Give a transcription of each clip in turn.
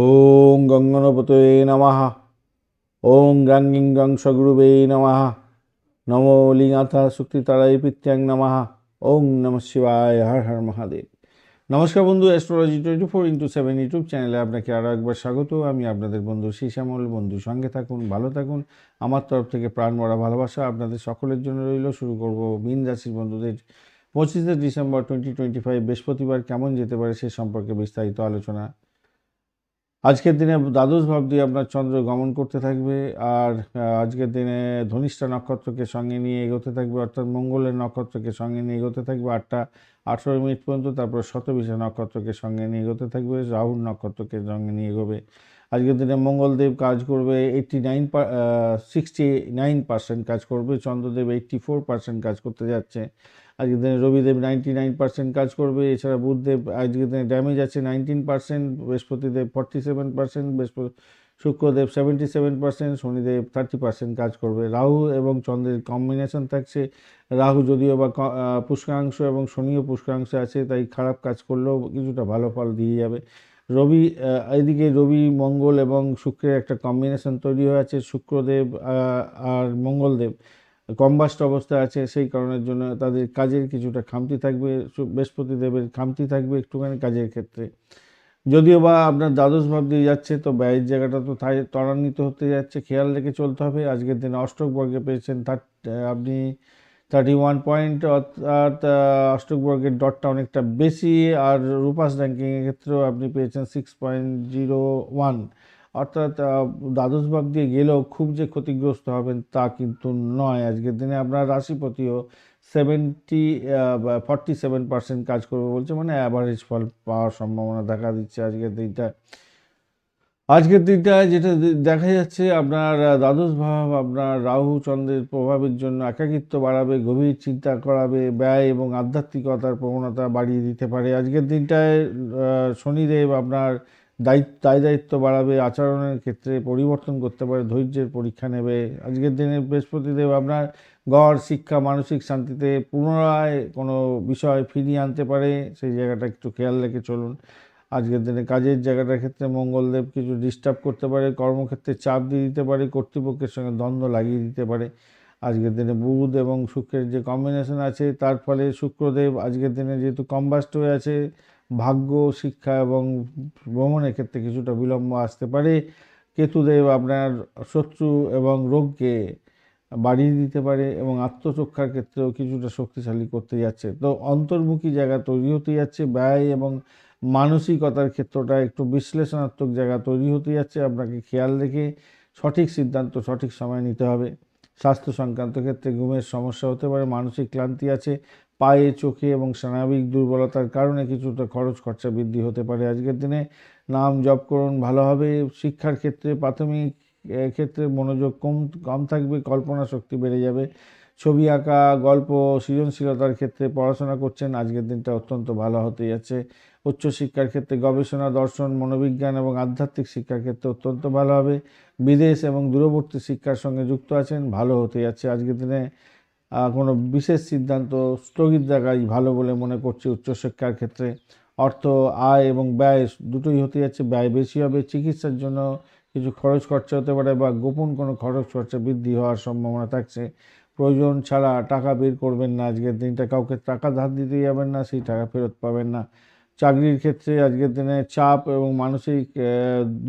ওং গঙ্গণপতয়ে নমঃ। ওং গাঙ্গিং গং সগুরুবে নমঃ। নমো লিঙ্গাথা শক্তিতারায় পিত্যাং নমঃ। ওং নমঃ শিবায়, হর হর মহাদেব। নমস্কার বন্ধু, অ্যাস্ট্রোলজি 24x7 ইউটিউব চ্যানেলে আপনাকে আরও একবার স্বাগত। আমি আপনাদের বন্ধু শ্যামল। বন্ধু সঙ্গে থাকুন, ভালো থাকুন। আমার তরফ থেকে প্রাণ ভরা ভালোবাসা আপনাদের সকলের জন্য রইল। শুরু করব মীন রাশির বন্ধুদের 25শে ডিসেম্বর 2025 বৃহস্পতিবার কেমন যেতে পারে সে সম্পর্কে বিস্তারিত আলোচনা। আজকের দিনে দ্বাদশ ভাব দিয়ে আপনার চন্দ্র গমন করতে থাকবে, আর আজকের দিনে ধনিষ্ঠা নক্ষত্রকে সঙ্গে নিয়ে এগোতে থাকবে, অর্থাৎ মঙ্গলের নক্ষত্রকে সঙ্গে নিয়ে এগোতে থাকবে 8টা 18 মিনিট পর্যন্ত। তারপর শতবিশা নক্ষত্রকে সঙ্গে নিয়ে এগোতে থাকবে, রাহুর নক্ষত্রকে সঙ্গে নিয়ে এগোবে। আজকের দিনে মঙ্গলদেব কাজ করবে 69% কাজ করবে, চন্দ্রদেব 84% কাজ করতে যাচ্ছে। আজকের দিনে রবিদেব 99% কাজ করবে। এছাড়া বুধদেব আজকের দিনে ড্যামেজ আছে 19%, বৃহস্পতিদেব 47%, শুক্রদেব 77%, শনিদেব 30% কাজ করবে। রাহু এবং চন্দ্রের কম্বিনেশন থাকছে। রাহু যদিও বা পুষ্করাংশ এবং শনিও পুষ্করাংশ আছে, তাই খারাপ কাজ করলেও কিছুটা ভালো ফল দিয়ে যাবে। এইদিকে রবি মঙ্গল এবং শুক্রের একটা কম্বিনেশন তৈরি হয়ে আছে। শুক্রদেব আর মঙ্গলদেব কম্বাস্ট অবস্থায় আছে, সেই কারণের জন্য তাদের কাজের কিছুটা খামতি থাকবে। বৃহস্পতিদেবের খামতি থাকবে একটুখানি কাজের ক্ষেত্রে। যদিও বা আপনার দ্বাদশ ভাব দিয়ে যাচ্ছে, তো ব্যয়ের জায়গাটা তো ত্বরান্বিত হতে যাচ্ছে, খেয়াল রেখে চলতে হবে। আজকের দিনে অষ্টক বর্গে পেয়েছেন আপনি 31 পয়েন্ট, অর্থাৎ অষ্টক বর্গের ডটটা অনেকটা বেশি। আর রূপাস র্যাঙ্কিংয়ের ক্ষেত্রেও আপনি পেয়েছেন 6.01, অর্থাৎ দ্বাদশ ভাব দিয়ে গেলেও খুব যে ক্ষতিগ্রস্ত হবেন তা কিন্তু নয়। আজকের দিনে আপনার রাশিপতিও 47% কাজ করবে বলছে, মানে অ্যাভারেজ ফল পাওয়ার সম্ভাবনা দেখা দিচ্ছে আজকের দিনটায় যেটা দেখা যাচ্ছে, আপনার দ্বাদশ ভাব আপনার রাহু চন্দ্রের প্রভাবের জন্য একাকিত্ব বাড়াবে, গভীর চিন্তা করাবে, ব্যয় এবং আধ্যাত্মিকতার প্রবণতা বাড়িয়ে দিতে পারে। আজকের দিনটায় শনিদেব আপনার দায়িত্ব বাড়াবে, আচরণের ক্ষেত্রে পরিবর্তন করতে পারে, ধৈর্যের পরীক্ষা নেবে। আজকের দিনে বৃহস্পতিদেব আপনার গড় শিক্ষা, মানসিক শান্তিতে পুনরায় কোনো বিষয় ফিরিয়ে আনতে পারে, সেই জায়গাটা একটু খেয়াল রেখে চলুন। আজকের দিনে কাজের জায়গাটার ক্ষেত্রে মঙ্গলদেব কিছু ডিস্টার্ব করতে পারে, কর্মক্ষেত্রে চাপ দিয়ে দিতে পারে, কর্তৃপক্ষের সঙ্গে দ্বন্দ্ব লাগিয়ে দিতে পারে। আজকের দিনে বুধ এবং শুক্রের যে কম্বিনেশন আছে, তার ফলে শুক্রদেব আজকের দিনে যেহেতু কম্বাস্ট হয়ে আছে, ভাগ্য, শিক্ষা এবং ভ্রমণের ক্ষেত্রে কিছুটা বিলম্ব আসতে পারে। কেতুদেব আপনার শত্রু এবং রোগকে বাড়িয়ে দিতে পারে এবং আত্মরক্ষার ক্ষেত্রেও কিছুটা শক্তিশালী করতে যাচ্ছে। তো অন্তর্মুখী জায়গা তৈরি হতে যাচ্ছে, ব্যয় এবং মানসিকতার ক্ষেত্রটা একটু বিশ্লেষণাত্মক জায়গা তৈরি হতে যাচ্ছে। আপনাকে খেয়াল রেখে সঠিক সিদ্ধান্ত সঠিক সময় নিতে হবে। স্বাস্থ্য সংক্রান্ত ক্ষেত্রে ঘুমের সমস্যা হতে পারে, মানসিক ক্লান্তি আছে, পায়ে, চোখে এবং স্নায়বিক দুর্বলতার কারণে কিছুটা খরচ খরচা বৃদ্ধি হতে পারে। আজকের দিনে নাম জপ করুন, ভালো হবে। শিক্ষার ক্ষেত্রে প্রাথমিক ক্ষেত্রে মনোযোগ কম কম থাকবে, কল্পনা শক্তি বেড়ে যাবে। ছবি আঁকা, গল্প, সৃজনশীলতার ক্ষেত্রে পড়াশোনা করছেন, আজকের দিনটা অত্যন্ত ভালো হতে যাচ্ছে। উচ্চশিক্ষার ক্ষেত্রে গবেষণা, দর্শন, মনোবিজ্ঞান এবং আধ্যাত্মিক শিক্ষার ক্ষেত্রে অত্যন্ত ভালো হবে। বিদেশ এবং দূরবর্তী শিক্ষার সঙ্গে যুক্ত আছেন, ভালো হতে যাচ্ছে। আজকের দিনে কোনো বিশেষ সিদ্ধান্ত স্থগিত রাখাই ভালো বলে মনে করছি। উচ্চশিক্ষার ক্ষেত্রে অর্থ, আয় এবং ব্যয় দুটোই হতে যাচ্ছে, ব্যয় বেশি হবে। চিকিৎসার জন্য কিছু খরচ খরচা হতে পারে বা গোপন কোনো খরচ খরচা বৃদ্ধি হওয়ার সম্ভাবনা থাকছে। প্রয়োজন ছাড়া টাকা বের করবেন না আজকের দিনটা, কাউকে টাকা ধার দিতে যাবেন না, সেই টাকা ফেরত পাবেন না। চাকরির ক্ষেত্রে আজকের দিনে চাপ এবং মানসিক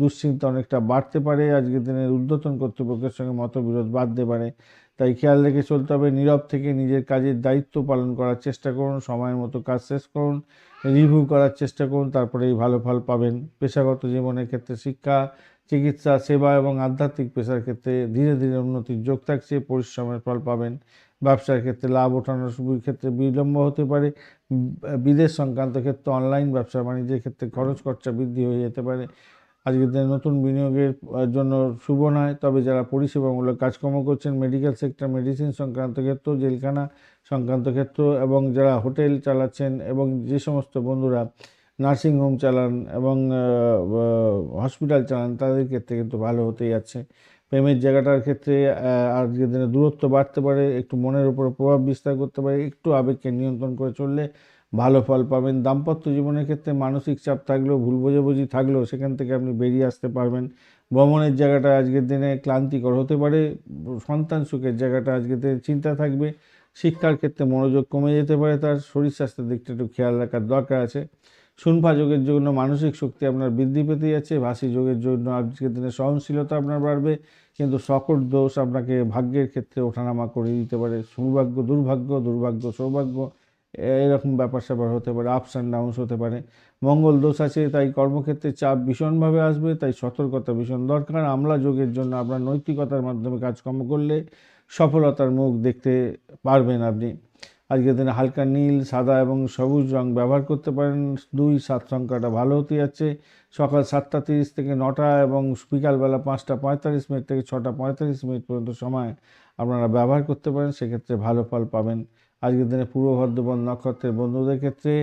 দুশ্চিন্তা অনেকটা বাড়তে পারে। আজকের দিনে ঊর্ধ্বতন কর্তৃপক্ষের সঙ্গে মতবিরোধ বাড়তে পারে, তাই খেয়াল রেখে চলতে হবে। নীরব থেকে নিজের কাজের দায়িত্ব পালন করার চেষ্টা করুন, সময়ের মতো কাজ শেষ করুন, রিভিউ করার চেষ্টা করুন, তারপরেই ভালো ফল পাবেন। পেশাগত জীবনের ক্ষেত্রে শিক্ষা, চিকিৎসা, সেবা এবং আধ্যাত্মিক পেশার ক্ষেত্রে ধীরে ধীরে উন্নতির যোগ থাকছে, পরিশ্রমের ফল পাবেন। ব্যবসার ক্ষেত্রে লাভ ওঠানোর ক্ষেত্রে বিলম্ব হতে পারে। বিদেশ সংক্রান্ত ক্ষেত্রে অনলাইন ব্যবসা বাণিজ্যের ক্ষেত্রে খরচ খরচা বৃদ্ধি হয়ে যেতে পারে। আজকের দিনে নতুন বিনিয়োগের জন্য শুভ নয়, তবে যারা পরিষেবামূলক কাজকর্ম করছেন, মেডিকেল সেক্টর, মেডিসিন সংক্রান্ত ক্ষেত্র, জেলখানা সংক্রান্ত ক্ষেত্র এবং যারা হোটেল চালাচ্ছেন এবং যে সমস্ত বন্ধুরা নার্সিংহোম চালান এবং হসপিটাল চালান, তাদের ক্ষেত্রে কিন্তু ভালো হতেই যাচ্ছে। প্রেমের জায়গাটার ক্ষেত্রে আজকের দিনে দূরত্ব বাড়তে পারে, একটু মনের উপর প্রভাব বিস্তার করতে পারে। একটু আবেগকে নিয়ন্ত্রণ করে চললে ভালো ফল পাবেন। দাম্পত্য জীবনের ক্ষেত্রে মানসিক চাপ থাকলেও, ভুল বোঝাবুঝি থাকলেও সেখান থেকে আপনি বেরিয়ে আসতে পারবেন। ভ্রমণের জায়গাটা আজকের দিনে ক্লান্তিকর হতে পারে। সন্তান সুখের জায়গাটা আজকের দিনে চিন্তা থাকবে। শিক্ষার ক্ষেত্রে মনোযোগ কমে যেতে পারে, তার শরীর স্বাস্থ্যের দিকটা একটু খেয়াল রাখার দরকার আছে। শুনফা যোগের জন্য মানসিক শক্তি আপনার বৃদ্ধি পেতে যাচ্ছে। ভাসি যোগের জন্য আজকের দিনে সহনশীলতা আপনার বাড়বে, কিন্তু সকট দোষ আপনাকে ভাগ্যের ক্ষেত্রে ওঠানামা করে দিতে পারে। সৌভাগ্য দুর্ভাগ্য, দুর্ভাগ্য সৌভাগ্য, এরকম ব্যাপার স্যাপার হতে পারে, আপস অ্যান্ড ডাউনস হতে পারে। মঙ্গল দোষ আছে, তাই কর্মক্ষেত্রে চাপ ভীষণভাবে আসবে, তাই সতর্কতা ভীষণ দরকার। আমলা যোগের জন্য আপনার নৈতিকতার মাধ্যমে কাজকর্ম করলে সফলতার মুখ দেখতে পারবেন আপনি। আজকের দিনে হালকা নীল, সাদা এবং সবুজ রং ব্যবহার করতে পারেন। 2-7 সংখ্যাটা ভালো হতে যাচ্ছে। সকাল 7:30 থেকে 9টা এবং বিকালবেলা 5:45 থেকে 6:45 পর্যন্ত সময় আপনারা ব্যবহার করতে পারেন, সেক্ষেত্রে ভালো ফল পাবেন। আজকের দিনে পূর্ব ভাদ্রপদ নক্ষত্রের বন্ধুদের ক্ষেত্রে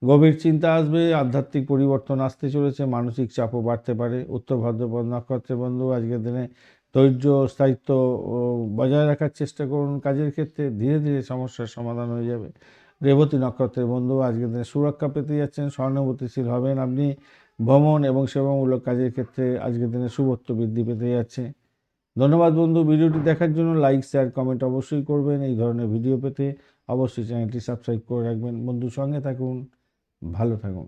গভীর চিন্তা আসবে, আধ্যাত্মিক পরিবর্তন আসতে চলেছে, মানসিক চাপও বাড়তে পারে। উত্তর ভাদ্রপদ নক্ষত্রের বন্ধু আজকের দিনে ধৈর্য, স্থায়িত্ব বজায় রাখার চেষ্টা করুন কাজের ক্ষেত্রে, ধীরে ধীরে সমস্যার সমাধান হয়ে যাবে। রেবতী নক্ষত্রের বন্ধু আজকের দিনে সুরক্ষা পেতে যাচ্ছেন, সহানুভূতিশীল হবেন আপনি। ভ্রমণ এবং সেবামূলক কাজের ক্ষেত্রে আজকের দিনে শুভত্ব বৃদ্ধি পেতে যাচ্ছে। ধন্যবাদ বন্ধু, ভিডিওটি দেখার জন্য। লাইক, শেয়ার, কমেন্ট অবশ্যই করবেন। এই ধরনের ভিডিও পেতে অবশ্যই চ্যানেলটি সাবস্ক্রাইব করে রাখবেন। বন্ধু সঙ্গে থাকুন, ভালো থাকুন।